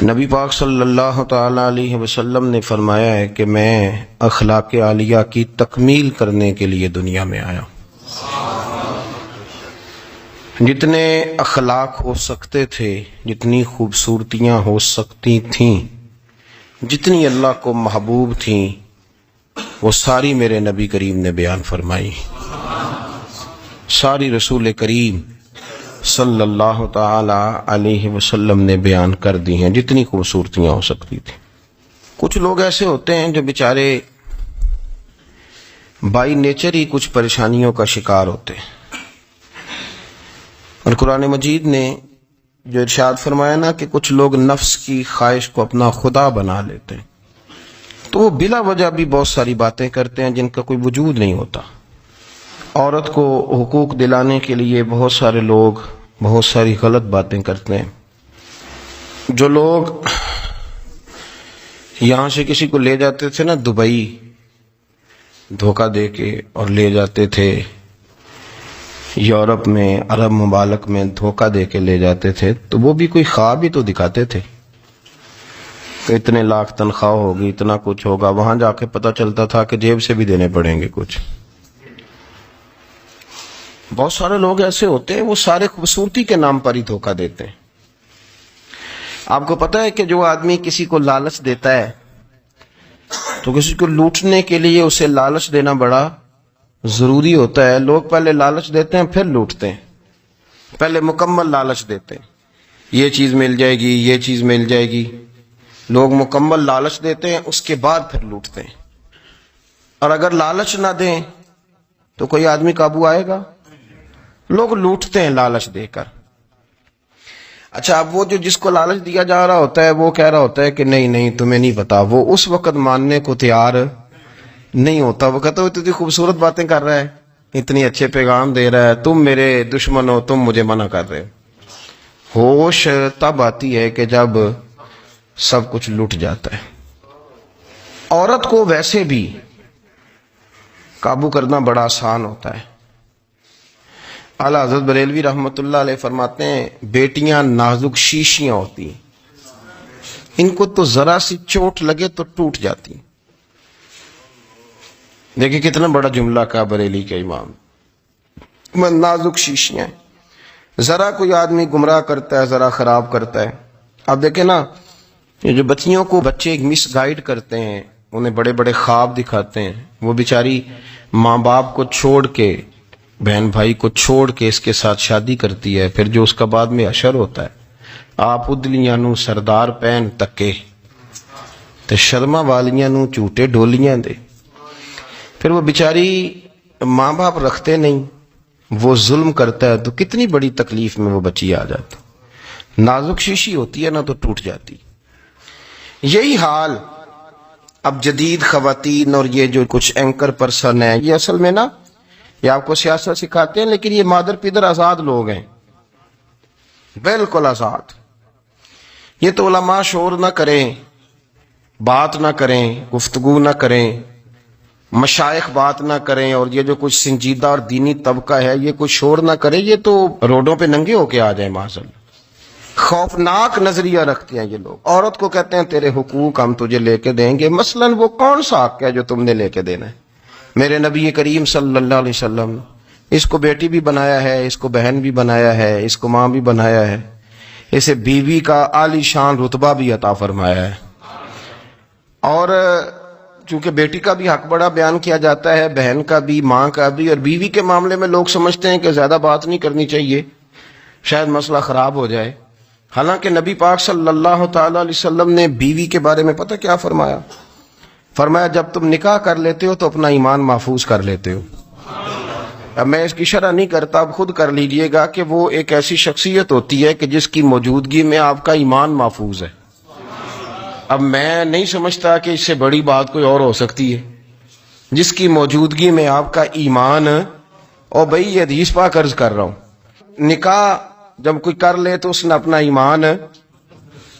نبی پاک صلی اللہ تعالی علیہ وسلم نے فرمایا ہے کہ میں اخلاق عالیہ کی تکمیل کرنے کے لیے دنیا میں آیا. جتنے اخلاق ہو سکتے تھے، جتنی خوبصورتیاں ہو سکتی تھیں، جتنی اللہ کو محبوب تھیں، وہ ساری میرے نبی کریم نے بیان فرمائی. ساری رسول کریم صلی اللہ تعالی علیہ وسلم نے بیان کر دی ہیں، جتنی خوبصورتیاں ہو سکتی تھیں. کچھ لوگ ایسے ہوتے ہیں جو بیچارے بائی نیچر ہی کچھ پریشانیوں کا شکار ہوتے ہیں، اور قرآن مجید نے جو ارشاد فرمایا نا کہ کچھ لوگ نفس کی خواہش کو اپنا خدا بنا لیتے ہیں، تو وہ بلا وجہ بھی بہت ساری باتیں کرتے ہیں جن کا کوئی وجود نہیں ہوتا. عورت کو حقوق دلانے کے لیے بہت سارے لوگ بہت ساری غلط باتیں کرتے ہیں. جو لوگ یہاں سے کسی کو لے جاتے تھے نا دبئی، دھوکہ دے کے اور لے جاتے تھے یورپ میں، عرب ممالک میں دھوکہ دے کے لے جاتے تھے، تو وہ بھی کوئی خواب ہی تو دکھاتے تھے کہ اتنے لاکھ تنخواہ ہوگی، اتنا کچھ ہوگا. وہاں جا کے پتہ چلتا تھا کہ جیب سے بھی دینے پڑیں گے کچھ. بہت سارے لوگ ایسے ہوتے ہیں، وہ سارے خوبصورتی کے نام پر ہی دھوکہ دیتے ہیں. آپ کو پتہ ہے کہ جو آدمی کسی کو لالچ دیتا ہے تو کسی کو لوٹنے کے لیے اسے لالچ دینا بڑا ضروری ہوتا ہے. لوگ پہلے لالچ دیتے ہیں پھر لوٹتے ہیں. پہلے مکمل لالچ دیتے ہیں، یہ چیز مل جائے گی، یہ چیز مل جائے گی. لوگ مکمل لالچ دیتے ہیں، اس کے بعد پھر لوٹتے ہیں. اور اگر لالچ نہ دیں تو کوئی آدمی قابو آئے گا؟ لوگ لوٹتے ہیں لالچ دے کر. اچھا، اب وہ جو جس کو لالچ دیا جا رہا ہوتا ہے وہ کہہ رہا ہوتا ہے کہ نہیں نہیں تمہیں نہیں پتا، وہ اس وقت ماننے کو تیار نہیں ہوتا. وہ کہتا ہے اتنی خوبصورت باتیں کر رہا ہے، اتنی اچھے پیغام دے رہا ہے، تم میرے دشمن ہو، تم مجھے منع کر رہے ہو. ہوش تب آتی ہے کہ جب سب کچھ لٹ جاتا ہے. عورت کو ویسے بھی قابو کرنا بڑا آسان ہوتا ہے. اعلیٰ حضرت بریلوی رحمۃ اللہ علیہ فرماتے ہیں بیٹیاں نازک شیشیاں ہوتی ہیں، ان کو تو ذرا سی چوٹ لگے تو ٹوٹ جاتی. دیکھیں کتنا بڑا جملہ کہا بریلی کے امام. نازک شیشیاں، ذرا کوئی آدمی گمراہ کرتا ہے، ذرا خراب کرتا ہے. اب دیکھیں نا، یہ جو بچیوں کو بچے مس گائیڈ کرتے ہیں، انہیں بڑے بڑے خواب دکھاتے ہیں، وہ بیچاری ماں باپ کو چھوڑ کے، بہن بھائی کو چھوڑ کے اس کے ساتھ شادی کرتی ہے. پھر جو اس کا بعد میں حشر ہوتا ہے، آپ ادلیاں نو سردار پہن تکے تے شرما والیاں نو جھوٹے ڈولیاں دے. پھر وہ بیچاری ماں باپ رکھتے نہیں، وہ ظلم کرتا ہے، تو کتنی بڑی تکلیف میں وہ بچی آ جاتی. نازک شیشی ہوتی ہے نا تو ٹوٹ جاتی. یہی حال اب جدید خواتین اور یہ جو کچھ اینکر پرسن ہیں، یہ اصل میں نا یہ آپ کو سیاست سکھاتے ہیں، لیکن یہ مادر پیدر آزاد لوگ ہیں، بالکل آزاد. یہ تو علماء شور نہ کریں، بات نہ کریں، گفتگو نہ کریں، مشائخ بات نہ کریں، اور یہ جو کچھ سنجیدہ اور دینی طبقہ ہے یہ کچھ شور نہ کرے، یہ تو روڈوں پہ ننگے ہو کے آ جائیں. معاذ خوفناک نظریہ رکھتے ہیں یہ لوگ. عورت کو کہتے ہیں تیرے حقوق ہم تجھے لے کے دیں گے. مثلا وہ کون سا حق ہے جو تم نے لے کے دینا ہے؟ میرے نبی کریم صلی اللہ علیہ وسلم اس کو بیٹی بھی بنایا ہے، اس کو بہن بھی بنایا ہے، اس کو ماں بھی بنایا ہے، اسے بیوی کا عالی شان رتبہ بھی عطا فرمایا ہے. اور چونکہ بیٹی کا بھی حق بڑا بیان کیا جاتا ہے، بہن کا بھی، ماں کا بھی. اور بیوی کے معاملے میں لوگ سمجھتے ہیں کہ زیادہ بات نہیں کرنی چاہیے، شاید مسئلہ خراب ہو جائے. حالانکہ نبی پاک صلی اللہ تعالی علیہ وسلم نے بیوی کے بارے میں پتہ کیا فرمایا؟ فرمایا جب تم نکاح کر لیتے ہو تو اپنا ایمان محفوظ کر لیتے ہو. اب میں اس کی شرح نہیں کرتا، اب خود کر لیجئے گا کہ وہ ایک ایسی شخصیت ہوتی ہے کہ جس کی موجودگی میں آپ کا ایمان محفوظ ہے. اب میں نہیں سمجھتا کہ اس سے بڑی بات کوئی اور ہو سکتی ہے، جس کی موجودگی میں آپ کا ایمان. اور بھائی یہ حدیث پاک عرض کر رہا ہوں، نکاح جب کوئی کر لے تو اس نے اپنا ایمان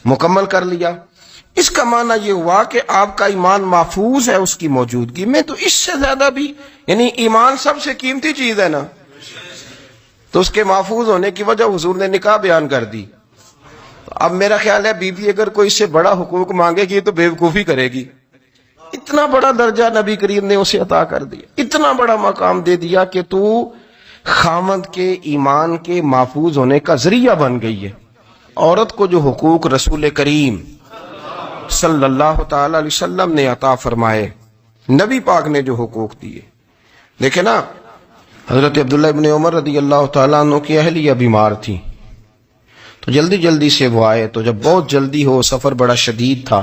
مکمل کر لیا. اس کا معنی یہ ہوا کہ آپ کا ایمان محفوظ ہے اس کی موجودگی میں. تو اس سے زیادہ بھی، یعنی ایمان سب سے قیمتی چیز ہے نا، تو اس کے محفوظ ہونے کی وجہ حضور نے نکاح بیان کر دی. اب میرا خیال ہے بیوی اگر کوئی اس سے بڑا حقوق مانگے گی تو بیوقوفی کرے گی. اتنا بڑا درجہ نبی کریم نے اسے عطا کر دیا, اتنا بڑا مقام دے دیا کہ تو خامند کے ایمان کے محفوظ ہونے کا ذریعہ بن گئی ہے. عورت کو جو حقوق رسول کریم صلی اللہ تعالی علیہ وسلم نے عطا فرمائے, نبی پاک نے جو حقوق دیے, دیکھیں نا حضرت عبداللہ ابن عمر رضی اللہ تعالیٰ عنہ کی اہلیہ بیمار تھی تو جلدی جلدی سے وہ آئے, تو جب بہت جلدی ہو, سفر بڑا شدید تھا,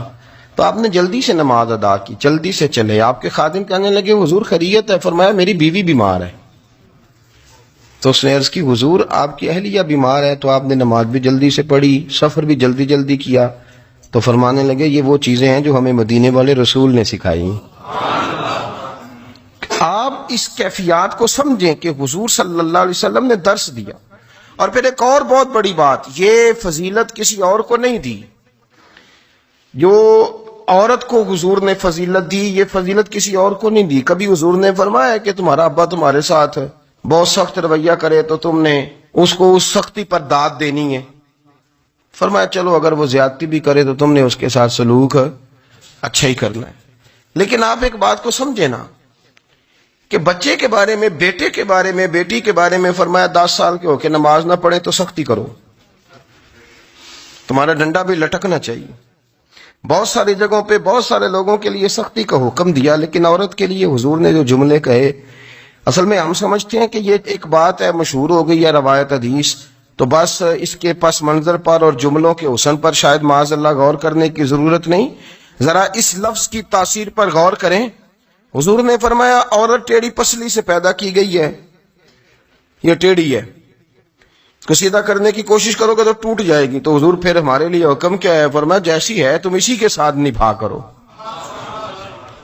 تو آپ نے جلدی سے نماز ادا کی, جلدی سے چلے. آپ کے خادم کہنے لگے حضور خیریت ہے؟ فرمایا میری بیوی بیمار ہے. تو اس نے عرض کی حضور آپ کی اہلیہ بیمار ہے, تو آپ نے نماز بھی جلدی سے پڑھی, سفر بھی جلدی جلدی کیا. تو فرمانے لگے یہ وہ چیزیں ہیں جو ہمیں مدینے والے رسول نے سکھائی. آپ اس کیفیات کو سمجھیں کہ حضور صلی اللہ علیہ وسلم نے درس دیا. اور پھر ایک اور بہت بڑی بات, یہ فضیلت کسی اور کو نہیں دی. جو عورت کو حضور نے فضیلت دی, یہ فضیلت کسی اور کو نہیں دی. کبھی حضور نے فرمایا کہ تمہارا ابا تمہارے ساتھ بہت سخت رویہ کرے تو تم نے اس کو اس سختی پر داد دینی ہے. فرمایا چلو اگر وہ زیادتی بھی کرے تو تم نے اس کے ساتھ سلوک اچھا ہی کرنا ہے. لیکن آپ ایک بات کو سمجھے نا کہ بچے کے بارے میں, بیٹے کے بارے میں, بیٹی کے بارے میں فرمایا 10 سال کے ہو کے نماز نہ پڑھے تو سختی کرو, تمہارا ڈنڈا بھی لٹکنا چاہیے. بہت ساری جگہوں پہ بہت سارے لوگوں کے لیے سختی کا حکم دیا, لیکن عورت کے لیے حضور نے جو جملے کہے, اصل میں ہم سمجھتے ہیں کہ یہ ایک بات ہے, مشہور ہو گئی ہے روایت حدیث, تو بس اس کے پس منظر پر اور جملوں کے حسن پر شاید معاذ اللہ غور کرنے کی ضرورت نہیں. ذرا اس لفظ کی تاثیر پر غور کریں. حضور نے فرمایا عورت ٹیڑھی پسلی سے پیدا کی گئی ہے, یہ ٹیڑھی ہے, اس کو سیدھا کرنے کی کوشش کرو گے تو ٹوٹ جائے گی. تو حضور پھر ہمارے لیے حکم کیا ہے؟ فرمایا جیسی ہے تم اسی کے ساتھ نبھا کرو.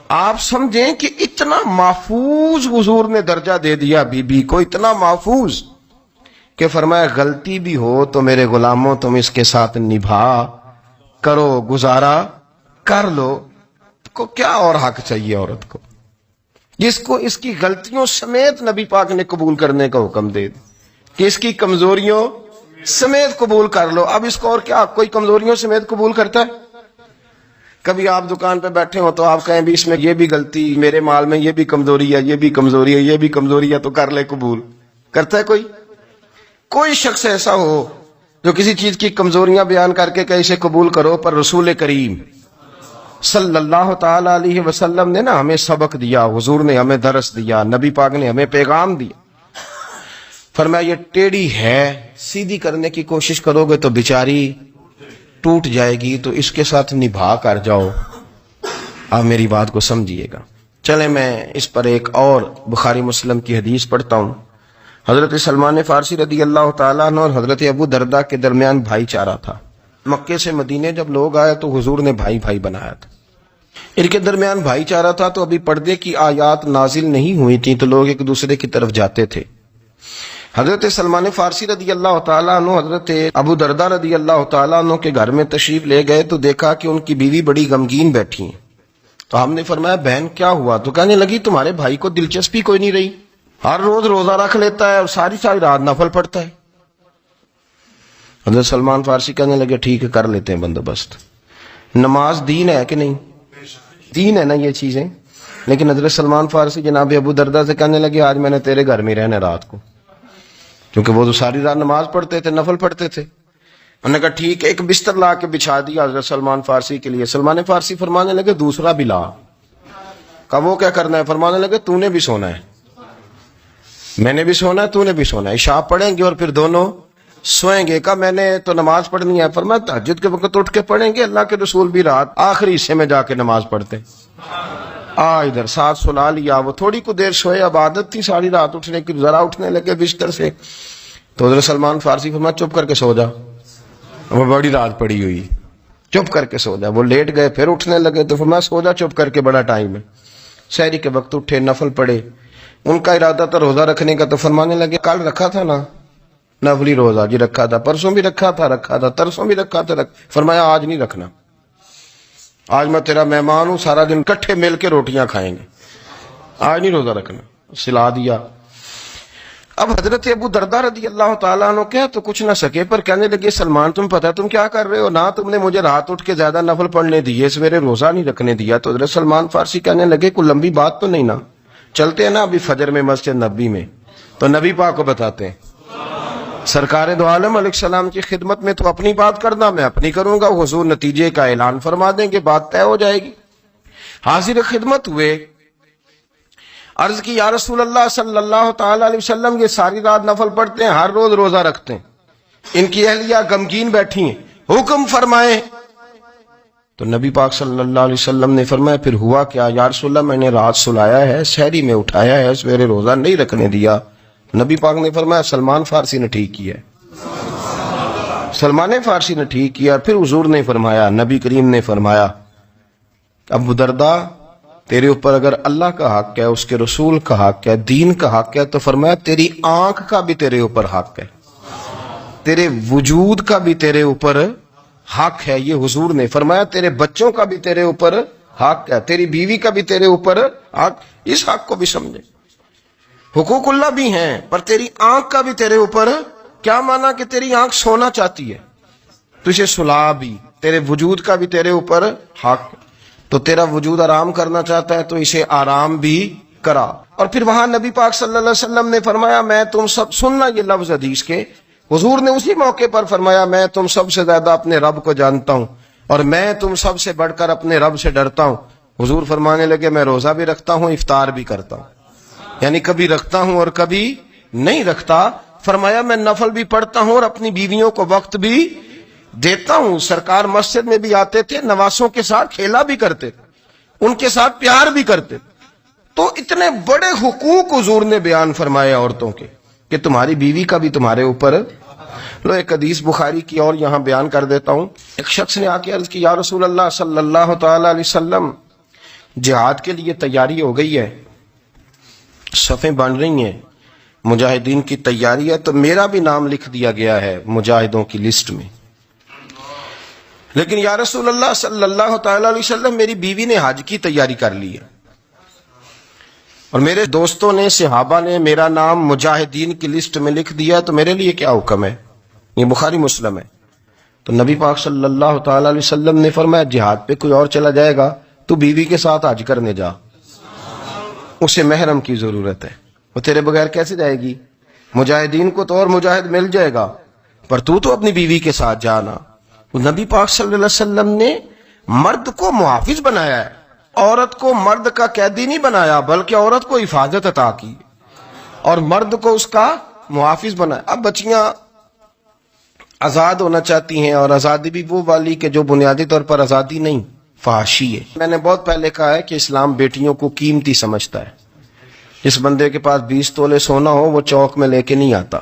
آپ سمجھیں کہ اتنا محفوظ حضور نے درجہ دے دیا بی بی کو, اتنا محفوظ کہ فرمایا غلطی بھی ہو تو میرے غلاموں تم اس کے ساتھ نبھا کرو, گزارا کر لو. کو کیا اور حق چاہیے عورت کو جس کو اس کی غلطیوں سمیت نبی پاک نے قبول کرنے کا حکم دے دی کہ اس کی کمزوریوں سمیت قبول کر لو. اب اس کو اور کیا کوئی کمزوریوں سمیت قبول کرتا ہے؟ کبھی آپ دکان پہ بیٹھے ہو تو آپ کہیں بھی اس میں یہ بھی غلطی, میرے مال میں یہ بھی کمزوری ہے, یہ بھی کمزوری ہے, یہ بھی کمزوری ہے, تو کر لے قبول. کرتا ہے کوئی؟ کوئی شخص ایسا ہو جو کسی چیز کی کمزوریاں بیان کر کے کہ اسے قبول کرو؟ پر رسول کریم صلی اللہ تعالی علیہ وسلم نے نا ہمیں سبق دیا, حضور نے ہمیں درس دیا, نبی پاک نے ہمیں پیغام دیا. فرمایا یہ ٹیڑھی ہے, سیدھی کرنے کی کوشش کرو گے تو بیچاری ٹوٹ جائے گی, تو اس کے ساتھ نبھا کر جاؤ. آپ میری بات کو سمجھیے گا. چلیں میں اس پر ایک اور بخاری مسلم کی حدیث پڑھتا ہوں. حضرت سلمان فارسی رضی اللہ تعالیٰ عنہ اور حضرت ابو دردہ کے درمیان بھائی چارہ تھا. مکے سے مدینے جب لوگ آئے تو حضور نے بھائی بھائی بنایا تھا. ان کے درمیان بھائی چارہ تھا, تو ابھی پردے کی آیات نازل نہیں ہوئی تھیں, تو لوگ ایک دوسرے کی طرف جاتے تھے. حضرت سلمان فارسی رضی اللہ تعالیٰ عنہ حضرت ابو دردہ رضی اللہ تعالیٰ عنہ کے گھر میں تشریف لے گئے تو دیکھا کہ ان کی بیوی بڑی غمگین بیٹھی ہیں. تو ہم نے فرمایا بہن کیا ہوا؟ تو کہنے لگی تمہارے بھائی کو دلچسپی کوئی نہیں رہی, ہر روز روزہ رکھ لیتا ہے اور ساری ساری رات نفل پڑھتا ہے. حضرت سلمان فارسی کہنے لگے ٹھیک ہے کر لیتے ہیں بندوبست. نماز دین ہے کہ نہیں؟ دین ہے نا یہ چیزیں. لیکن حضرت سلمان فارسی جناب ابو دردہ سے کہنے لگے آج میں نے تیرے گھر میں رہنا رات کو, کیونکہ وہ تو ساری رات نماز پڑھتے تھے, نفل پڑھتے تھے. انہوں نے کہا ٹھیک ہے. ایک بستر لا کے بچھا دیا حضرت سلمان فارسی کے لیے. سلمان فارسی فرمانے لگے دوسرا بھی لا. کہا وہ کیا کرنا ہے؟ فرمانے لگے تو نے بھی سونا ہے, میں نے بھی سونا ہے, تو نے بھی سونا ہے. عشاء پڑھیں گے اور پھر دونوں سوئیں گے. کہا میں نے تو نماز پڑھنی ہے. فرمایا تہجد کے وقت اٹھ کے پڑھیں گے, اللہ کے رسول بھی رات آخری حصے میں جا کے نماز پڑھتے. ادھر ساتھ سلا لیا. وہ تھوڑی کو دیر سوئے, اب عادت تھی ساری رات اٹھنے کی, ذرا اٹھنے لگے بستر سے. تو حضرت سلمان فارسی فرمایا چپ کر کے سو جا, وہ بڑی رات پڑی ہوئی, چپ کر کے سو جا. وہ لیٹ گئے, پھر اٹھنے لگے تو فرمایا سو جا چپ کر کے, بڑا ٹائم ہے. سحری کے وقت اٹھے, نفل پڑھے. ان کا ارادہ تھا روزہ رکھنے کا, تو فرمانے لگے کل رکھا تھا نا نفلی روزہ؟ جی رکھا تھا. پرسوں بھی رکھا تھا, ترسوں بھی رکھا تھا. فرمایا آج نہیں رکھنا, آج میں تیرا مہمان ہوں, سارا دن کٹھے مل کے روٹیاں کھائیں گے, آج نہیں روزہ رکھنا. سلا دیا. اب حضرت ابو دردہ رضی اللہ تعالیٰ عنہ کہہ تو کچھ نہ سکے، پر کہنے لگے سلمان تم پتہ تم کیا کر رہے ہو، نہ تم نے مجھے رات اٹھ کے زیادہ نفل پڑھنے دیے، سویرے روزہ نہیں رکھنے دیا۔ تو حضرت سلمان فارسی کہنے لگے کوئی لمبی بات تو نہیں نا، چلتے ہیں نا ابھی فجر میں مسجد نبی میں، تو نبی پاک کو بتاتے ہیں سرکار دو عالم علیہ السلام کی خدمت میں تو اپنی بات کرنا میں اپنی کروں گا، حضور نتیجے کا اعلان فرما دیں گے، بات طے ہو جائے گی۔ حاضر خدمت ہوئے، عرض کی یا رسول اللہ صلی اللہ تعالی علیہ وسلم یہ ساری رات نفل پڑھتے ہیں، ہر روز روزہ رکھتے ہیں، ان کی اہلیہ غمگین بیٹھی ہیں، حکم فرمائیں۔ تو نبی پاک صلی اللہ علیہ وسلم نے فرمایا پھر ہوا کیا؟ یا رسول اللہ میں نے رات سلایا ہے، سحری میں اٹھایا ہے، سویرے روزہ نہیں رکھنے دیا۔ نبی پاک نے فرمایا سلمان فارسی نے ٹھیک کیا، سلمان فارسی نے ٹھیک کیا۔ پھر حضور نے فرمایا، نبی کریم نے فرمایا ابو دردہ تیرے اوپر اگر اللہ کا حق ہے، اس کے رسول کا حق ہے، دین کا حق ہے، تو فرمایا تیری آنکھ کا بھی تیرے اوپر حق ہے، تیرے وجود کا بھی تیرے اوپر حق ہے، یہ حضور نے فرمایا، تیرے بچوں کا بھی تیرے اوپر حق ہے، تیری بیوی کا بھی تیرے اوپر حق۔ اس حق کو بھی سمجھے، حقوق اللہ بھی ہیں، پر تیری آنکھ کا بھی تیرے اوپر کیا مانا کہ تیری آنکھ سونا چاہتی ہے تو اسے سلا بھی، تیرے وجود کا بھی تیرے اوپر حق، تو تیرا وجود آرام کرنا چاہتا ہے تو اسے آرام بھی کرا۔ اور پھر وہاں نبی پاک صلی اللہ علیہ وسلم نے فرمایا میں تم سب، سننا یہ لفظ حدیث کے، حضور نے اسی موقع پر فرمایا میں تم سب سے زیادہ اپنے رب کو جانتا ہوں اور میں تم سب سے بڑھ کر اپنے رب سے ڈرتا ہوں۔ حضور فرمانے لگے میں روزہ بھی رکھتا ہوں، افطار بھی کرتا ہوں، یعنی کبھی رکھتا ہوں اور کبھی نہیں رکھتا۔ فرمایا میں نفل بھی پڑھتا ہوں اور اپنی بیویوں کو وقت بھی دیتا ہوں۔ سرکار مسجد میں بھی آتے تھے، نواسوں کے ساتھ کھیلا بھی کرتے تھے، ان کے ساتھ پیار بھی کرتے تھے۔ تو اتنے بڑے حقوق حضور نے بیان فرمائے عورتوں کے کہ تمہاری بیوی کا بھی تمہارے اوپر۔ لو ایک حدیث بخاری کی اور یہاں بیان کر دیتا ہوں۔ ایک شخص نے آ کے عرض کی یا رسول اللہ صلی اللہ تعالی علیہ وسلم جہاد کے لیے تیاری ہو گئی ہے، صفیں بن رہی ہیں، مجاہدین کی تیاری ہے، تو میرا بھی نام لکھ دیا گیا ہے مجاہدوں کی لسٹ میں، لیکن یا رسول اللہ صلی اللہ تعالی علیہ وسلم میری بیوی نے حج کی تیاری کر لی ہے اور میرے دوستوں نے، صحابہ نے میرا نام مجاہدین کی لسٹ میں لکھ دیا، تو میرے لیے کیا حکم ہے؟ یہ بخاری مسلم ہے۔ تو نبی پاک صلی اللہ تعالی علیہ وسلم نے فرمایا جہاد پہ کوئی اور چلا جائے گا تو بیوی کے ساتھ حج کرنے جا، اسے محرم کی ضرورت ہے، وہ تیرے بغیر کیسے جائے گی؟ مجاہدین کو تو اور مجاہد مل جائے گا، پر تو اپنی بیوی کے ساتھ جانا۔ نبی پاک صلی اللہ علیہ وسلم نے مرد کو محافظ بنایا ہے، عورت کو مرد کا قیدی نہیں بنایا، بلکہ عورت کو حفاظت عطا کی اور مرد کو اس کا محافظ بنایا۔ اب بچیاں آزاد ہونا چاہتی ہیں، اور آزادی بھی وہ والی کہ جو بنیادی طور پر آزادی نہیں، فحاشی ہے۔ میں نے بہت پہلے کہا ہے کہ اسلام بیٹیوں کو قیمتی سمجھتا ہے۔ جس بندے کے پاس 20 تولے سونا ہو وہ چوک میں لے کے نہیں آتا،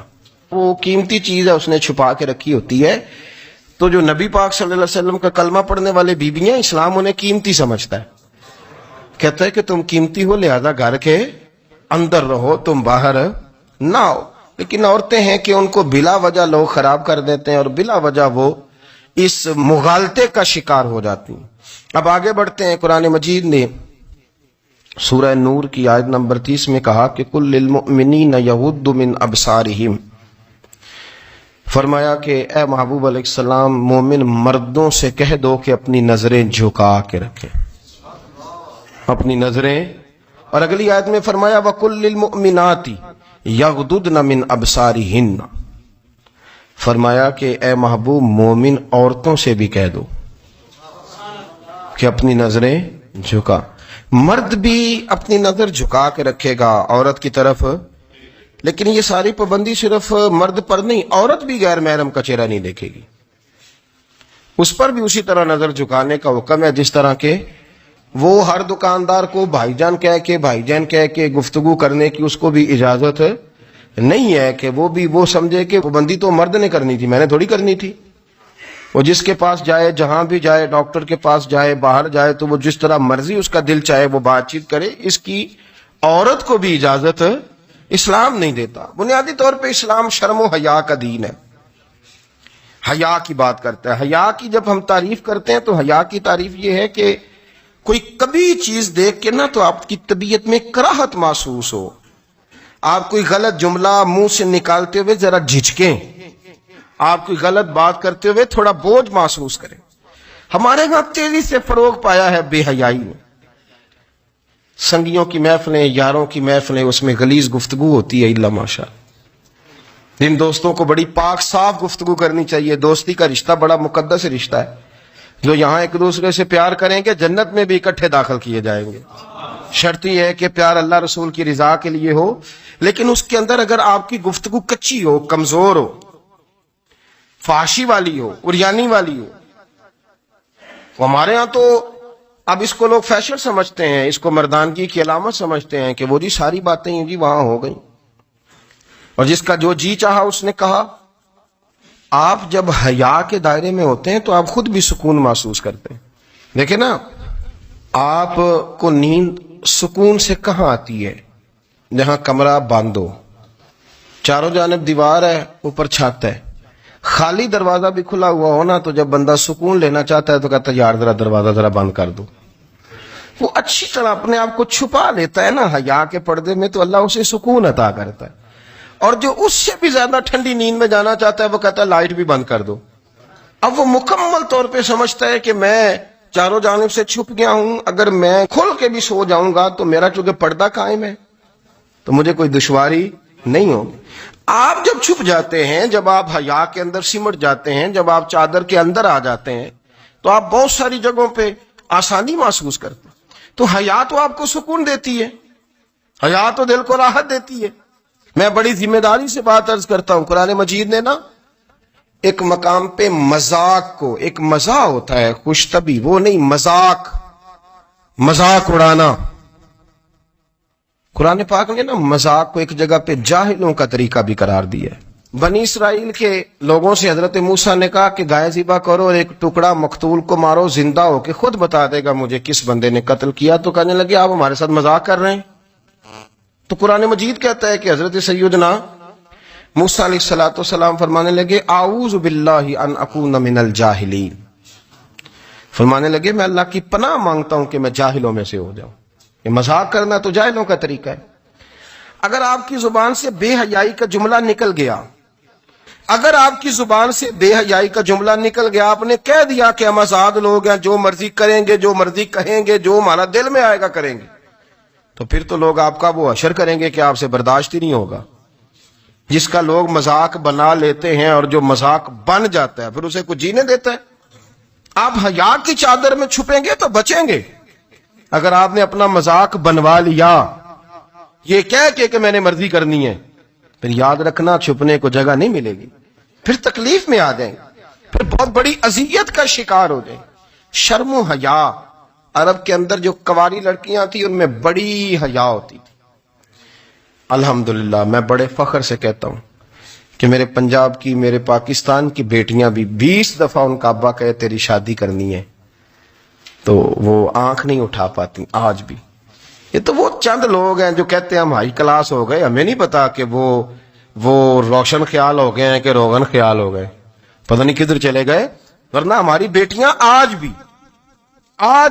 وہ قیمتی چیز ہے، اس نے چھپا کے رکھی ہوتی ہے۔ تو جو نبی پاک صلی اللہ علیہ وسلم کا کلمہ پڑھنے والے بیویاں، اسلام انہیں قیمتی سمجھتا ہے، کہتا ہے کہ تم قیمتی ہو لہذا گھر کے اندر رہو، تم باہر نہ ہو۔ لیکن عورتیں ہیں کہ ان کو بلا وجہ لوگ خراب کر دیتے ہیں اور بلا وجہ وہ اس مغالطے کا شکار ہو جاتی ہیں۔ اب آگے بڑھتے ہیں۔ قرآن مجید نے سورہ نور کی آیت نمبر 30 میں کہا کہ کل للمؤمنین یغضوا من ابصارہم، فرمایا کہ اے محبوب علیہ السلام مومن مردوں سے کہہ دو کہ اپنی نظریں جھکا کے رکھیں، اپنی نظریں۔ اور اگلی آیت میں فرمایا وَقُلْ لِلْمُؤْمِنَاتِ یغضضن من ابصارہن، فرمایا کہ اے محبوب مومن عورتوں سے بھی کہہ دو کہ اپنی نظریں جھکا۔ مرد بھی اپنی نظر جھکا کے رکھے گا عورت کی طرف، لیکن یہ ساری پابندی صرف مرد پر نہیں، عورت بھی غیر محرم کا چہرہ نہیں دیکھے گی، اس پر بھی اسی طرح نظر جھکانے کا حکم ہے جس طرح کہ وہ ہر دکاندار کو بھائی جان کہہ کے گفتگو کرنے کی اس کو بھی اجازت نہیں ہے کہ وہ بھی وہ سمجھے کہ پابندی تو مرد نے کرنی تھی، میں نے تھوڑی کرنی تھی۔ وہ جس کے پاس جائے، جہاں بھی جائے، ڈاکٹر کے پاس جائے، باہر جائے، تو وہ جس طرح مرضی اس کا دل چاہے وہ بات چیت کرے، اس کی عورت کو بھی اجازت اسلام نہیں دیتا۔ بنیادی طور پہ اسلام شرم و حیا کا دین ہے، حیا کی بات کرتا ہے۔ حیا کی جب ہم تعریف کرتے ہیں تو حیا کی تعریف یہ ہے کہ کوئی کبھی چیز دیکھ کے نہ تو آپ کی طبیعت میں کراہت محسوس ہو، آپ کوئی غلط جملہ منہ سے نکالتے ہوئے ذرا جھجکیں، آپ کوئی غلط بات کرتے ہوئے تھوڑا بوجھ محسوس کریں۔ ہمارے یہاں تیزی سے فروغ پایا ہے بے حیائی میں، سنگیوں کی محفلیں، یاروں کی محفلیں، اس میں غلیظ گفتگو ہوتی ہے الا ماشاء۔ جن دوستوں کو بڑی پاک صاف گفتگو کرنی چاہیے، دوستی کا رشتہ بڑا مقدس رشتہ ہے، جو یہاں ایک دوسرے سے پیار کریں گے جنت میں بھی اکٹھے داخل کیے جائیں گے۔ شرط یہ ہے کہ پیار اللہ رسول کی رضا کے لیے ہو، لیکن اس کے اندر اگر آپ کی گفتگو کچی ہو، کمزور ہو، فحاشی والی ہو، عریانی والی ہو، ہمارے ہاں تو اب اس کو لوگ فیشن سمجھتے ہیں، اس کو مردانگی کی علامت سمجھتے ہیں کہ وہ جی ساری باتیں جی وہاں ہو گئیں، اور جس کا جو جی چاہا اس نے کہا۔ آپ جب حیا کے دائرے میں ہوتے ہیں تو آپ خود بھی سکون محسوس کرتے ہیں۔ دیکھیں نا، آپ کو نیند سکون سے کہاں آتی ہے؟ جہاں کمرہ بند ہو، چاروں جانب دیوار ہے، اوپر چھت ہے، خالی دروازہ بھی کھلا ہوا ہو نا، تو جب بندہ سکون لینا چاہتا ہے تو کہتا ہے یار ذرا دروازہ ذرا بند کر دو۔ وہ اچھی طرح اپنے آپ کو چھپا لیتا ہے نا حیا کے پردے میں، تو اللہ اسے سکون عطا کرتا ہے۔ اور جو اس سے بھی زیادہ ٹھنڈی نیند میں جانا چاہتا ہے وہ کہتا ہے لائٹ بھی بند کر دو۔ اب وہ مکمل طور پہ سمجھتا ہے کہ میں چاروں جانب سے چھپ گیا ہوں، اگر میں کھل کے بھی سو جاؤں گا تو میرا چونکہ پردہ قائم ہے تو مجھے کوئی دشواری نہیں ہوگی۔ آپ جب چھپ جاتے ہیں، جب آپ حیا کے اندر سمٹ جاتے ہیں، جب آپ چادر کے اندر آ جاتے ہیں تو آپ بہت ساری جگہوں پہ آسانی محسوس کرتے ہیں۔ تو حیا تو آپ کو سکون دیتی ہے، حیا تو دل کو راحت دیتی ہے۔ میں بڑی ذمہ داری سے بات عرض کرتا ہوں، قرآن مجید نے نا ایک مقام پہ مذاق کو، ایک مزاح ہوتا ہے خوش طبی، وہ نہیں، مذاق اڑانا، قرآن پاک نے نا مذاق کو ایک جگہ پہ جاہلوں کا طریقہ بھی قرار دیا ہے۔ بنی اسرائیل کے لوگوں سے حضرت موسیٰ نے کہا کہ گائے ذبح کرو اور ایک ٹکڑا مقتول کو مارو، زندہ ہو کے خود بتا دے گا مجھے کس بندے نے قتل کیا۔ تو کہنے لگے آپ ہمارے ساتھ مذاق کر رہے ہیں۔ تو قرآن مجید کہتا ہے کہ حضرت سیدنا موسیٰ علیہ السلام فرمانے لگے اعوذ باللہ ان اکون من الجاہلین، فرمانے لگے میں اللہ کی پناہ مانگتا ہوں کہ میں جاہلوں میں سے ہو جاؤں۔ یہ مذاق کرنا تو جاہلوں کا طریقہ ہے۔ اگر آپ کی زبان سے بے حیائی کا جملہ نکل گیا، اگر آپ کی زبان سے بے حیائی کا جملہ نکل گیا، آپ نے کہہ دیا کہ ہم آزاد لوگ ہیں، جو مرضی کریں گے، جو مرضی کہیں گے، جو ہمارا دل میں آئے گا کریں گے، تو پھر تو لوگ آپ کا وہ حشر کریں گے کہ آپ سے برداشت ہی نہیں ہوگا۔ جس کا لوگ مذاق بنا لیتے ہیں اور جو مذاق بن جاتا ہے پھر اسے کچھ جینے دیتا ہے۔ آپ حیا کی چادر میں چھپیں گے تو بچیں گے، اگر آپ نے اپنا مذاق بنوا لیا یہ کہہ کے کہ میں نے مرضی کرنی ہے، پھر یاد رکھنا چھپنے کو جگہ نہیں ملے گی، پھر تکلیف میں آ جائیں، پھر بہت بڑی اذیت کا شکار ہو جائیں۔ شرم و حیا، عرب کے اندر جو کنواری لڑکیاں تھیں ان میں بڑی حیا ہوتی تھی۔ الحمدللہ میں بڑے فخر سے کہتا ہوں کہ میرے پنجاب کی، میرے پاکستان کی بیٹیاں بھی 20 دفعہ ان کا ابا کہے تیری شادی کرنی ہے تو وہ آنکھ نہیں اٹھا پاتی آج بھی۔ یہ تو وہ چند لوگ ہیں جو کہتے ہیں ہم ہائی کلاس ہو گئے، ہمیں نہیں پتا کہ وہ روشن خیال ہو گئے ہیں کہ روغن خیال ہو گئے، پتہ نہیں کدھر چلے گئے۔ ورنہ ہماری بیٹیاں آج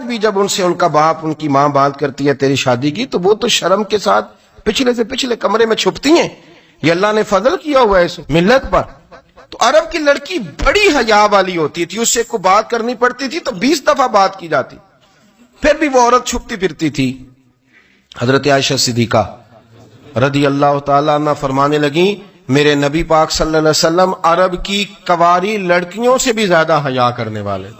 بھی جب ان سے ان کا باپ، ان کی ماں بات کرتی ہے تیری شادی کی، تو وہ تو شرم کے ساتھ پچھلے سے پچھلے کمرے میں چھپتی ہیں۔ یہ اللہ نے فضل کیا ہوا ہے اس ملت پر۔ تو عرب کی لڑکی بڑی حیا والی ہوتی تھی، اس سے کوئی بات کرنی پڑتی تھی تو 20 دفعہ بات کی جاتی، پھر بھی وہ عورت چھپتی پھرتی تھی۔ حضرت عائشہ صدیقہ رضی اللہ تعالیٰ عنہ فرمانے لگیں میرے نبی پاک صلی اللہ علیہ وسلم عرب کی کنواری لڑکیوں سے بھی زیادہ حیا کرنے والے۔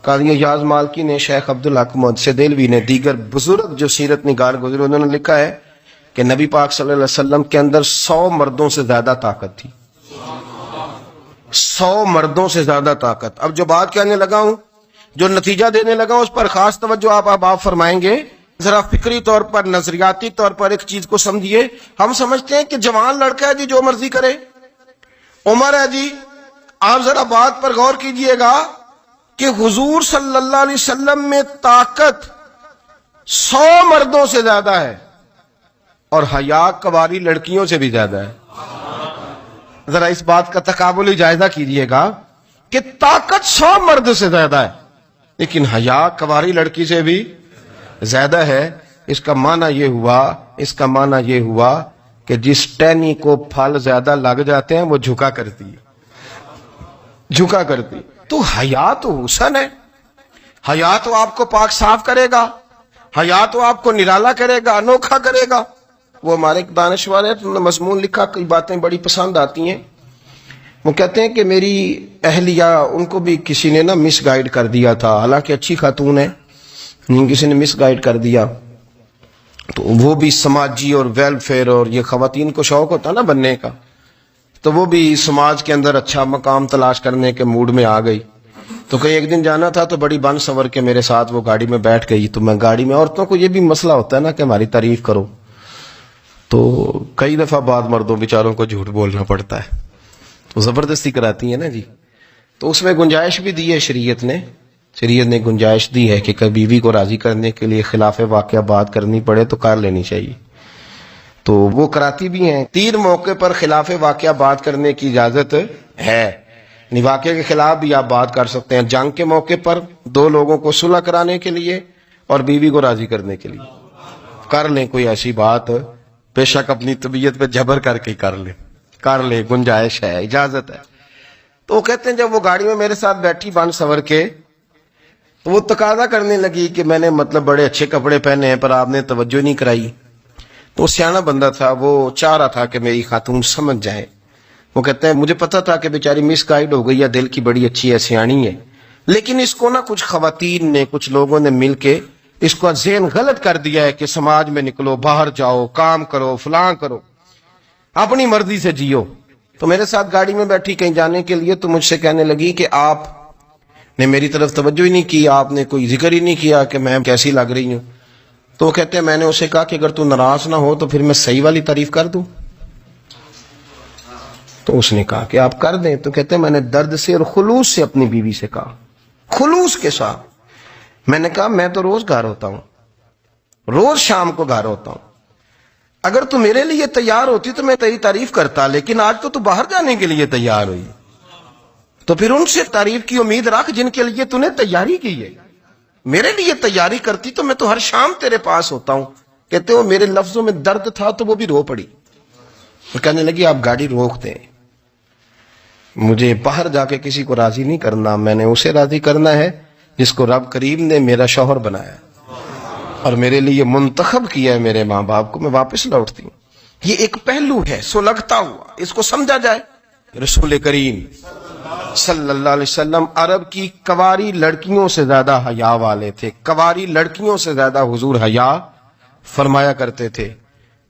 قاضی ایاز مالکی نے، شیخ عبدالحق محدث دہلوی نے، دیگر بزرگ جو سیرت نگار گزرے انہوں نے لکھا ہے کہ نبی پاک صلی اللہ علیہ وسلم کے اندر 100 مردوں سے زیادہ طاقت تھی، 100 مردوں سے زیادہ طاقت۔ اب جو بات کہنے لگا ہوں، جو نتیجہ دینے لگا ہوں، اس پر خاص توجہ آپ فرمائیں گے۔ ذرا فکری طور پر، نظریاتی طور پر ایک چیز کو سمجھیے۔ ہم سمجھتے ہیں کہ جوان لڑکا ہے جی جو مرضی کرے، عمر ہے جی۔ آپ ذرا بات پر غور کیجئے گا کہ حضور صلی اللہ علیہ وسلم میں طاقت 100 مردوں سے زیادہ ہے اور حیا کنواری لڑکیوں سے بھی زیادہ ہے۔ ذرا اس بات کا تقابلی جائزہ کیجئے گا کہ طاقت 100 مرد سے زیادہ ہے لیکن حیا کنواری لڑکی سے بھی زیادہ ہے۔ اس کا معنی یہ ہوا کہ جس ٹہنی کو پھل زیادہ لگ جاتے ہیں وہ جھکا کرتی ہے. تو حیا تو حسن ہے، حیا تو آپ کو پاک صاف کرے گا، حیا تو آپ کو نرالا کرے گا، انوکھا کرے گا. وہ ہمارے ایک دانشور ہے، انہوں نے مضمون لکھا، کئی باتیں بڑی پسند آتی ہیں. وہ کہتے ہیں کہ میری اہلیہ، ان کو بھی کسی نے نا مس گائیڈ کر دیا تھا، حالانکہ اچھی خاتون ہے، کسی نے مس گائیڈ کر دیا. تو وہ بھی سماجی اور ویلفیئر، اور یہ خواتین کو شوق ہوتا نا بننے کا، تو وہ بھی سماج کے اندر اچھا مقام تلاش کرنے کے موڈ میں آ گئی. تو کہیں ایک دن جانا تھا تو بڑی بن سور کے میرے ساتھ وہ گاڑی میں بیٹھ گئی. تو میں گاڑی میں، عورتوں کو یہ بھی مسئلہ ہوتا ہے نا کہ ہماری تعریف کرو، تو کئی دفعہ بعض مردوں بیچاروں کو جھوٹ بولنا پڑتا ہے، تو زبردستی کراتی ہیں نا جی. تو اس میں گنجائش بھی دی ہے شریعت نے گنجائش دی ہے کہ کبھی بیوی کو راضی کرنے کے لیے خلاف واقعہ بات کرنی پڑے تو کر لینی چاہیے. تو وہ کراتی بھی ہیں. 3 موقع پر خلاف واقعہ بات کرنے کی اجازت ہے، واقعے کے خلاف بھی آپ بات کر سکتے ہیں. جنگ کے موقع پر 2 لوگوں کو صلح کرانے کے لیے اور بیوی کو راضی کرنے کے لیے کر لیں کوئی ایسی بات، بے شک اپنی طبیعت پہ جبر کر کے کر لیں، گنجائش ہے، اجازت ہے. تو وہ کہتے ہیں جب وہ گاڑی میں میرے ساتھ بیٹھی بن سور کے، تو وہ تقاضا کرنے لگی کہ میں نے بڑے اچھے کپڑے پہنے ہیں پر آپ نے توجہ نہیں کرائی. تو سیانا بندہ تھا، وہ چاہ رہا تھا کہ میری خاتون سمجھ جائے. وہ کہتے ہیں مجھے پتا تھا کہ بیچاری مس گائیڈ ہو گئی ہے، دل کی بڑی اچھی ہے، سیانی ہے، لیکن اس کو نا کچھ خواتین نے، کچھ لوگوں نے مل کے اس کو ذہن غلط کر دیا ہے کہ سماج میں نکلو، باہر جاؤ، کام کرو، فلاں کرو، اپنی مرضی سے جیو. تو میرے ساتھ گاڑی میں بیٹھی کہیں جانے کے لیے، تو مجھ سے کہنے لگی کہ آپ نے میری طرف توجہ ہی نہیں کی، آپ نے کوئی ذکر ہی نہیں کیا کہ میں کیسی لگ رہی ہوں. تو وہ کہتے ہیں میں نے اسے کہا کہ اگر تو ناراض نہ ہو تو پھر میں صحیح والی تعریف کر دوں. تو اس نے کہا کہ آپ کر دیں. تو کہتے ہیں میں نے درد سے اور خلوص سے اپنی بیوی سے کہا، خلوص کے ساتھ. میں نے کہا میں تو روز گھر ہوتا ہوں، روز شام کو گھر ہوتا ہوں، اگر تو میرے لیے تیار ہوتی تو میں تیری تعریف کرتا، لیکن آج تو باہر جانے کے لیے تیار ہوئی، تو پھر ان سے تعریف کی امید رکھ جن کے لیے تو نے تیاری کی ہے. میرے لیے تیاری کرتی تو میں تو ہر شام تیرے پاس ہوتا ہوں. کہتے ہو میرے لفظوں میں درد تھا تو وہ بھی رو پڑی. کہنے لگی آپ گاڑی روک دیں، مجھے باہر جا کے کسی کو راضی نہیں کرنا، میں نے اسے راضی کرنا ہے جس کو رب کریم نے میرا شوہر بنایا اور میرے لیے منتخب کیا ہے، میرے ماں باپ کو. میں واپس لوٹتی ہوں. یہ ایک پہلو ہے سلگتا ہوا، اس کو سمجھا جائے. رسول کریم صلی اللہ علیہ وسلم عرب کی کواری لڑکیوں سے زیادہ حیا والے تھے، کواری لڑکیوں سے زیادہ حضور حیا فرمایا کرتے تھے.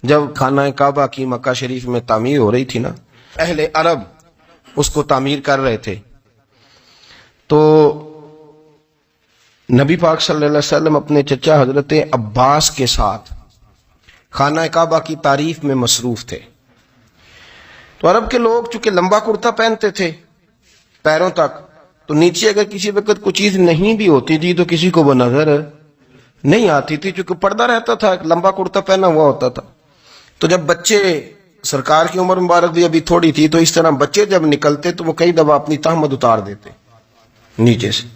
جب خانہ کعبہ کی مکہ شریف میں تعمیر ہو رہی تھی نا، اہل عرب اس کو تعمیر کر رہے تھے، تو نبی پاک صلی اللہ علیہ وسلم اپنے چچا حضرت عباس کے ساتھ خانہ کعبہ کی تعریف میں مصروف تھے. تو عرب کے لوگ چونکہ لمبا کرتا پہنتے تھے پیروں تک، تو نیچے اگر کسی وقت کوئی چیز نہیں بھی ہوتی تھی تو کسی کو وہ نظر نہیں آتی تھی، چونکہ پردہ رہتا تھا، ایک لمبا کرتا پہنا ہوا ہوتا تھا. تو جب بچے، سرکار کی عمر مبارک بھی ابھی تھوڑی تھی، تو اس طرح بچے جب نکلتے تو وہ کئی دفعہ اپنی تہمت اتار دیتے نیچے سے،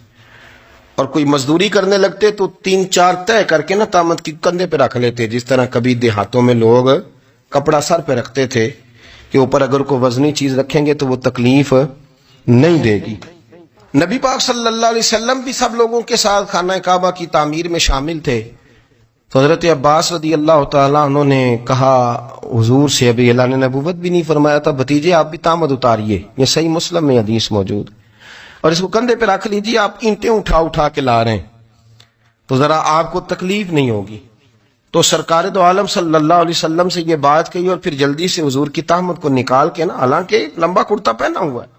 اور کوئی مزدوری کرنے لگتے تو 3-4 طے کر کے نا تہمت کی کندھے پہ رکھ لیتے، جس طرح کبھی دیہاتوں میں لوگ کپڑا سر پہ رکھتے تھے کہ اوپر اگر کوئی وزنی چیز رکھیں گے تو وہ تکلیف نہیں دے گی. نبی پاک صلی اللہ علیہ وسلم بھی سب لوگوں کے ساتھ خانہ کعبہ کی تعمیر میں شامل تھے. تو حضرت عباس رضی اللہ تعالیٰ انہوں نے کہا حضور سے، ابھی اللہ نے نبوت بھی نہیں فرمایا تھا، بھتیجے آپ بھی تہمت اتاریے، یہ صحیح مسلم میں حدیث موجود، اور اس کو کندھے پہ رکھ لیجیے، آپ اینٹیں اٹھا کے لا رہے ہیں تو ذرا آپ کو تکلیف نہیں ہوگی. تو سرکار دو عالم صلی اللہ علیہ وسلم سے یہ بات کہی اور پھر جلدی سے حضور کی تہمت کو نکال کے نا، حالانکہ لمبا کرتا پہنا ہوا ہے،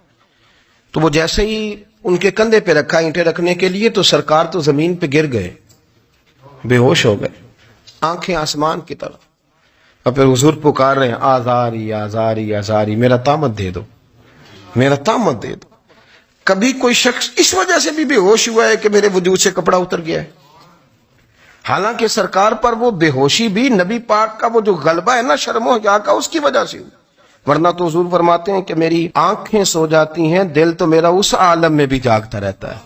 تو وہ جیسے ہی ان کے کندھے پہ رکھا اینٹیں رکھنے کے لیے، تو سرکار تو زمین پہ گر گئے، بے ہوش ہو گئے، آنکھیں آسمان کی طرف. اور پھر حضور پکار رہے ہیں آزاری آزاری آزاری، میرا تہمت دے دو، میرا تہمت دے دو. کبھی کوئی شخص اس وجہ سے بھی بے ہوش ہوا ہے کہ میرے وجود سے کپڑا اتر گیا ہے، حالانکہ سرکار پر وہ بے ہوشی بھی نبی پاک کا وہ جو غلبہ ہے نا شرم و حیا کا، اس کی وجہ سے ہوئی. ورنہ تو حضور فرماتے ہیں کہ میری آنکھیں سو جاتی ہیں، دل تو میرا اس عالم میں بھی جاگتا رہتا ہے.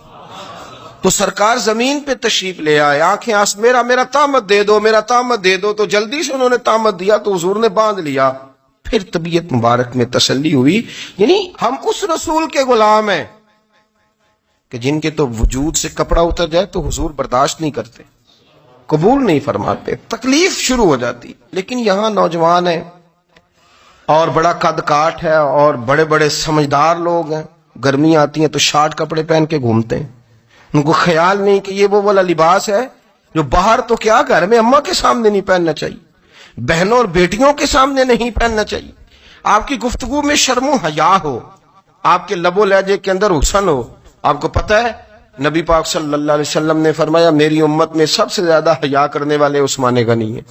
تو سرکار زمین پہ تشریف لے آئے، آنکھیں میرا تامت دے دو، میرا تامت دے دو، تو جلدی سے انہوں نے تامت دیا تو حضور نے باندھ لیا۔ پھر طبیعت مبارک میں تسلی ہوئی، یعنی ہم اس رسول کے غلام ہیں کہ جن کے تو وجود سے کپڑا اتر جائے تو حضور برداشت نہیں کرتے، قبول نہیں فرماتے، تکلیف شروع ہو جاتی۔ لیکن یہاں نوجوان ہیں اور بڑا قد کاٹ ہے اور بڑے بڑے سمجھدار لوگ ہیں، گرمی آتی ہیں تو شارٹ کپڑے پہن کے گھومتے ہیں، ان کو خیال نہیں کہ یہ وہ والا لباس ہے جو باہر تو کیا گھر میں اماں کے سامنے نہیں پہننا چاہیے، بہنوں اور بیٹیوں کے سامنے نہیں پہننا چاہیے۔ آپ کی گفتگو میں شرم و حیا ہو، آپ کے لب و لہجے کے اندر حسن ہو۔ آپ کو پتہ ہے نبی پاک صلی اللہ علیہ وسلم نے فرمایا میری امت میں سب سے زیادہ حیا کرنے والے عثمان غنی ہیں،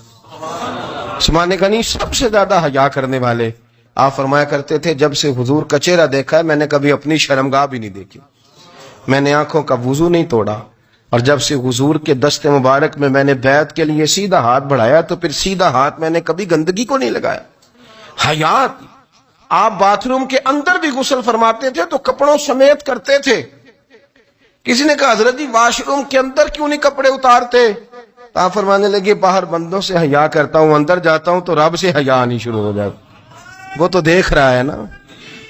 عثمان غنی سب سے زیادہ حیا کرنے والے۔ آپ فرمایا کرتے تھے جب سے حضور کا چہرہ دیکھا ہے میں نے کبھی اپنی شرمگاہ بھی نہیں دیکھی، میں نے آنکھوں کا وضو نہیں توڑا، اور جب سے حضور کے دست مبارک میں نے بیعت کے لیے سیدھا ہاتھ بڑھایا تو پھر سیدھا ہاتھ میں نے کبھی گندگی کو نہیں لگایا۔ حیات، آپ باتھ روم کے اندر بھی غسل فرماتے تھے تو کپڑوں سمیت کرتے تھے۔ کسی نے کہا حضرت جی واش روم کے اندر کیوں نہیں کپڑے اتارتے؟ آپ فرمانے لگے باہر بندوں سے حیا کرتا ہوں، اندر جاتا ہوں تو رب سے حیا آنی شروع ہو جاتی، وہ تو دیکھ رہا ہے نا۔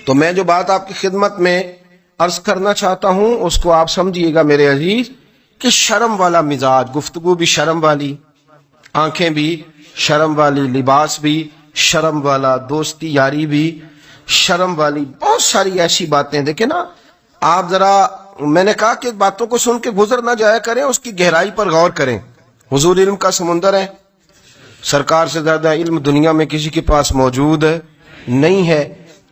تو میں جو بات آپ کی خدمت میں عرض کرنا چاہتا ہوں اس کو آپ سمجھیے گا میرے عزیز، کہ شرم والا مزاج، گفتگو بھی شرم والی، آنکھیں بھی شرم والی، لباس بھی شرم والا، دوستی یاری بھی شرم والی، بہت ساری ایسی باتیں۔ دیکھیں نا آپ ذرا، میں نے کہا کہ باتوں کو سن کے گزر نہ جایا کریں، اس کی گہرائی پر غور کریں۔ حضور علم کا سمندر ہے، سرکار سے زیادہ علم دنیا میں کسی کے پاس موجود نہیں ہے،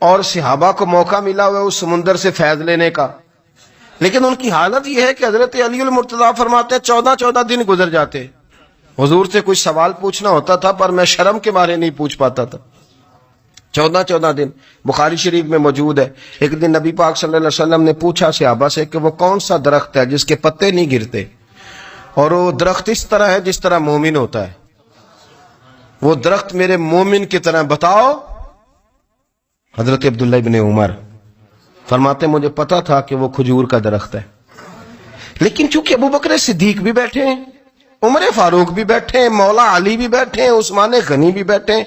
اور صحابہ کو موقع ملا ہوا ہے اس سمندر سے فیض لینے کا، لیکن ان کی حالت یہ ہے کہ حضرت علی المرتضیٰ فرماتے ہیں 14 دن گزر جاتے، حضور سے کوئی سوال پوچھنا ہوتا تھا پر میں شرم کے مارے نہیں پوچھ پاتا تھا۔ 14 دن بخاری شریف میں موجود ہے۔ ایک دن نبی پاک صلی اللہ علیہ وسلم نے پوچھا صحابہ سے کہ وہ کون سا درخت ہے جس کے پتے نہیں گرتے، اور وہ درخت اس طرح ہے جس طرح مومن ہوتا ہے، وہ درخت میرے مومن کی طرح بتاؤ۔ حضرت عبداللہ ابن عمر فرماتے مجھے پتا تھا کہ وہ کھجور کا درخت ہے، لیکن چونکہ ابو بکر صدیق بھی بیٹھے ہیں، عمر فاروق بھی بیٹھے ہیں، مولا علی بھی بیٹھے ہیں، عثمان غنی بھی بیٹھے ہیں،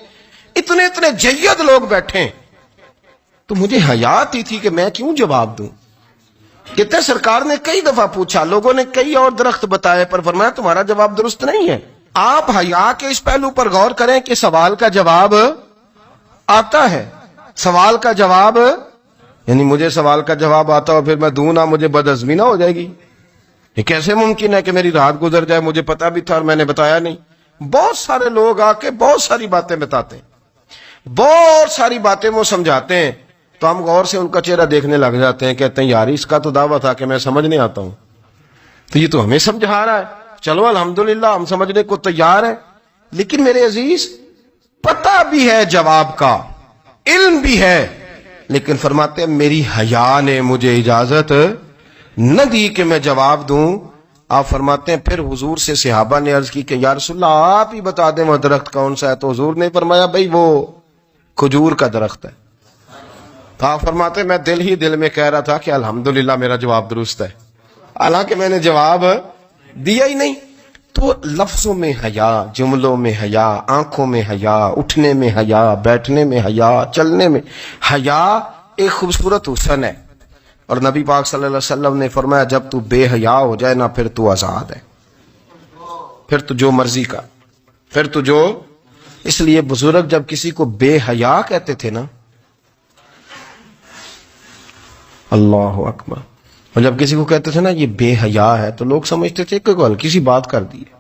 اتنے جید لوگ بیٹھے ہیں، تو مجھے حیا آتی تھی کہ میں کیوں جواب دوں۔ کہتے سرکار نے کئی دفعہ پوچھا، لوگوں نے کئی اور درخت بتائے، پر فرمایا تمہارا جواب درست نہیں ہے۔ آپ حیا کے اس پہلو پر غور کریں کہ سوال کا جواب آتا ہے، سوال کا جواب، یعنی مجھے سوال کا جواب آتا ہو پھر میں دوں نہ، مجھے بدعزمی نہ ہو جائے گی؟ یہ کیسے ممکن ہے کہ میری رات گزر جائے مجھے پتا بھی تھا اور میں نے بتایا نہیں؟ بہت سارے لوگ آ کے بہت ساری باتیں بتاتے ہیں، بہت ساری باتیں وہ سمجھاتے ہیں، تو ہم غور سے ان کا چہرہ دیکھنے لگ جاتے ہیں، کہتے ہیں یار اس کا تو دعویٰ تھا کہ میں سمجھنے آتا ہوں، تو یہ تو ہمیں سمجھا رہا ہے، چلو الحمدللہ ہم سمجھنے کو تیار ہیں۔ لیکن میرے عزیز پتہ بھی ہے جواب کا، علم بھی ہے، لیکن فرماتے ہیں میری حیا نے مجھے اجازت نہ دی کہ میں جواب دوں۔ آپ فرماتے ہیں پھر حضور سے صحابہ نے عرض کی کہ یا رسول اللہ آپ ہی بتا دیں وہ درخت کون سا ہے، تو حضور نے فرمایا بھئی وہ کھجور کا درخت ہے۔ تو آپ فرماتے ہیں میں دل میں کہہ رہا تھا کہ الحمدللہ میرا جواب درست ہے، حالانکہ میں نے جواب دیا ہی نہیں۔ تو لفظوں میں حیا، جملوں میں حیا، آنکھوں میں حیا، اٹھنے میں حیا، بیٹھنے میں حیا، چلنے میں حیا ایک خوبصورت حسن ہے، اور نبی پاک صلی اللہ علیہ وسلم نے فرمایا جب تو بے حیا ہو جائے نا پھر تو آزاد ہے، پھر تو جو مرضی کا، پھر تو جو۔ اس لیے بزرگ جب کسی کو بے حیا کہتے تھے نا، اللہ اکبر، اور جب کسی کو کہتے تھے نا یہ بے حیا ہے تو لوگ سمجھتے تھے کہ ہلکی سی بات کر دی ہے،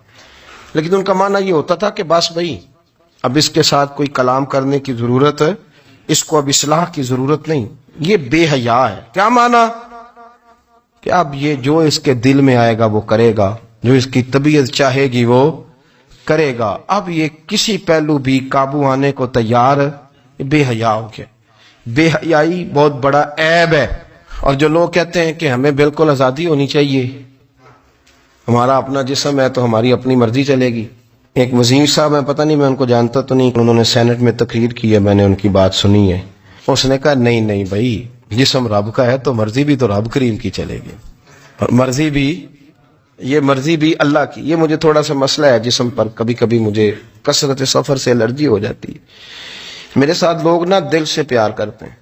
لیکن ان کا معنی یہ ہوتا تھا کہ بس بھئی اب اس کے ساتھ کوئی کلام کرنے کی ضرورت ہے، اس کو اب اصلاح کی ضرورت نہیں، یہ بے حیا ہے۔ کیا معنی؟ کہ اب یہ جو اس کے دل میں آئے گا وہ کرے گا، جو اس کی طبیعت چاہے گی وہ کرے گا، اب یہ کسی پہلو بھی قابو آنے کو تیار ہے، یہ بے حیا ہو گیا۔ بے حیائی بہت بڑا عیب ہے، اور جو لوگ کہتے ہیں کہ ہمیں بالکل آزادی ہونی چاہیے، ہمارا اپنا جسم ہے تو ہماری اپنی مرضی چلے گی۔ ایک وزیر صاحب ہیں، پتہ نہیں میں ان کو جانتا تو نہیں، انہوں نے سینٹ میں تقریر کی ہے، میں نے ان کی بات سنی ہے، اس نے کہا نہیں بھائی جسم رب کا ہے تو مرضی بھی تو رب کریم کی چلے گی، اور مرضی بھی یہ مرضی بھی اللہ کی. یہ مجھے تھوڑا سا مسئلہ ہے جسم پر, کبھی کبھی مجھے کثرت سفر سے الرجی ہو جاتی ہے. میرے ساتھ لوگ نا دل سے پیار کرتے ہیں.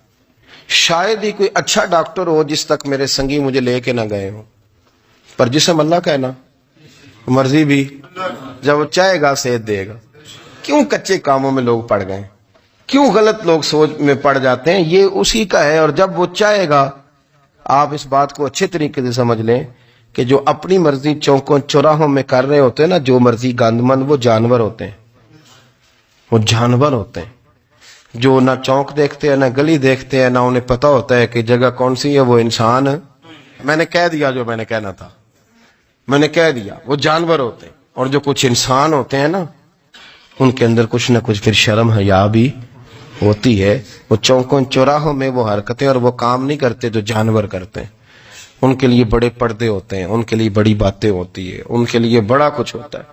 شاید ہی کوئی اچھا ڈاکٹر ہو جس تک میرے سنگی مجھے لے کے نہ گئے ہوں, پر جسم اللہ کا ہے نا, مرضی بھی جب وہ چاہے گا صحت دے گا. کیوں کچے کاموں میں لوگ پڑ گئے, کیوں غلط لوگ سوچ میں پڑ جاتے ہیں؟ یہ اسی کا ہے. اور جب وہ چاہے گا, آپ اس بات کو اچھے طریقے سے سمجھ لیں کہ جو اپنی مرضی چوکوں چوراہوں میں کر رہے ہوتے ہیں نا, جو مرضی گاندمند, وہ جانور ہوتے ہیں. وہ جانور ہوتے ہیں جو نہ چونک دیکھتے ہیں, نہ گلی دیکھتے ہیں, نہ انہیں پتہ ہوتا ہے کہ جگہ کون سی ہے. وہ انسان, میں نے کہہ دیا جو میں نے کہنا تھا, میں نے کہہ دیا. وہ جانور ہوتے ہیں. اور جو کچھ انسان ہوتے ہیں نا, ان کے اندر کچھ نہ کچھ پھر شرم حیا بھی ہوتی ہے. وہ چوکوں چوراہوں میں وہ حرکتیں اور وہ کام نہیں کرتے جو جانور کرتے ہیں. ان کے لیے بڑے پردے ہوتے ہیں, ان کے لیے بڑی باتیں ہوتی ہے, ان کے لیے بڑا کچھ ہوتا ہے.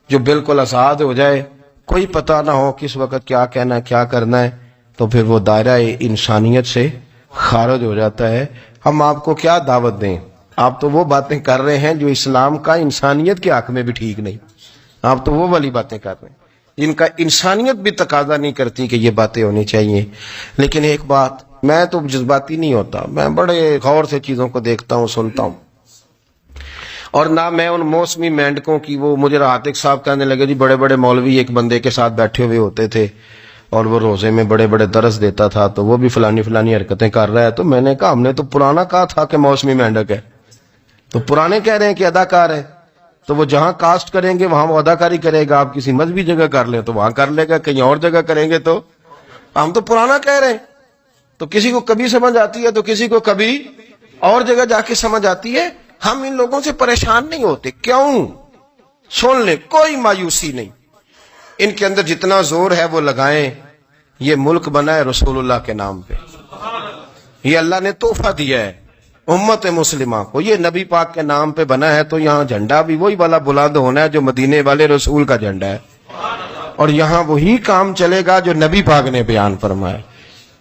جو بالکل آزاد ہو جائے, کوئی پتہ نہ ہو کس وقت کیا کہنا ہے کیا کرنا ہے, تو پھر وہ دائرہ انسانیت سے خارج ہو جاتا ہے. ہم آپ کو کیا دعوت دیں؟ آپ تو وہ باتیں کر رہے ہیں جو اسلام کا انسانیت کے حق میں بھی ٹھیک نہیں. آپ تو وہ والی باتیں کر رہے ہیں جن کا انسانیت بھی تقاضا نہیں کرتی کہ یہ باتیں ہونی چاہیے. لیکن ایک بات, میں تو جذباتی نہیں ہوتا, میں بڑے غور سے چیزوں کو دیکھتا ہوں, سنتا ہوں. اور نہ میں ان موسمی مینڈکوں کی, وہ مجھے عاتق صاحب کہنے لگے جی بڑے بڑے مولوی ایک بندے کے ساتھ بیٹھے ہوئے ہوتے تھے اور وہ روزے میں بڑے بڑے درس دیتا تھا, تو وہ بھی فلانی فلانی حرکتیں کر رہا ہے. تو میں نے کہا ہم نے تو پرانا کہا تھا کہ موسمی مینڈک ہے, تو پرانے کہہ رہے ہیں کہ اداکار ہے. تو وہ جہاں کاسٹ کریں گے وہاں وہ اداکاری کرے گا. آپ کسی مذہبی جگہ کر لیں تو وہاں کر لے گا, کہیں اور جگہ کریں گے تو ہم تو پرانا کہہ رہے ہیں. تو کسی کو کبھی سمجھ آتی ہے تو کسی کو کبھی اور جگہ جا کے سمجھ آتی ہے. ہم ان لوگوں سے پریشان نہیں ہوتے. کیوں؟ سن لیں, کوئی مایوسی نہیں. ان کے اندر جتنا زور ہے وہ لگائیں. یہ ملک بنا ہے رسول اللہ کے نام پہ, یہ اللہ نے تحفہ دیا ہے امت مسلمہ کو. یہ نبی پاک کے نام پہ بنا ہے, تو یہاں جھنڈا بھی وہی والا بلند ہونا ہے جو مدینے والے رسول کا جھنڈا ہے, اور یہاں وہی کام چلے گا جو نبی پاک نے بیان فرمایا.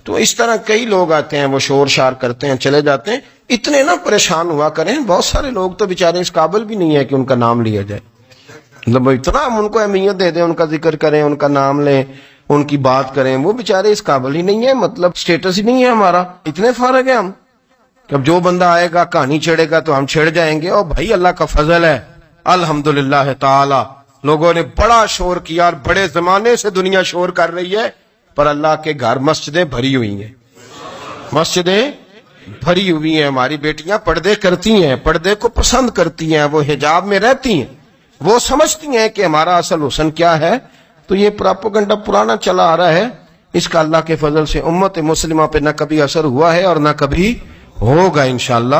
تو اس طرح کئی لوگ آتے ہیں, وہ شور شار کرتے ہیں, چلے جاتے ہیں. اتنے نہ پریشان ہوا کریں. بہت سارے لوگ تو بیچارے اس قابل بھی نہیں ہے کہ ان کا نام لیا جائے. مطلب اتنا ہم ان کو اہمیت دے دیں, ان کا ذکر کریں, ان کا نام لیں, ان کی بات کریں, وہ بیچارے اس قابل ہی نہیں ہے. مطلب سٹیٹس ہی نہیں ہے ہمارا. اتنے فارغ ہیں ہم کہ اب جو بندہ آئے گا کہانی چھیڑے گا تو ہم چھیڑ جائیں گے. اور بھائی اللہ کا فضل ہے الحمدللہ تعالی, لوگوں نے بڑا شور کیا, اور بڑے زمانے سے دنیا شور کر رہی ہے, پر اللہ کے گھر مسجدیں بھری ہوئی ہیں. مسجدیں بھری ہوئی ہیں. ہماری بیٹیاں پردے کرتی ہیں, پردے کو پسند کرتی ہیں, وہ حجاب میں رہتی ہیں, وہ سمجھتی ہیں کہ ہمارا اصل حسن کیا ہے. تو یہ پراپیگنڈا پرانا چلا آ رہا ہے. اس کا اللہ کے فضل سے امت مسلمہ پہ نہ کبھی اثر ہوا ہے اور نہ کبھی ہوگا انشاءاللہ.